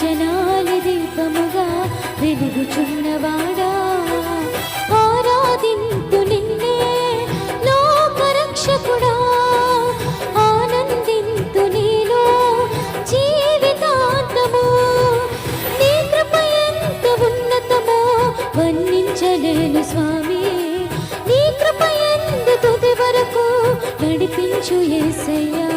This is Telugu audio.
జనాలి దీపముగా వెలుగుచున్నవాడా ఆరాధింతు నిన్నే లోకరక్షకుడా ఆనందింతు నీలో జీవితాంతము నీ కృప ఎంత ఉన్నతమో వర్ణించలేను స్వామి నీ కృప ఎంత తుది వరకు నడిపించు యేసయ్యా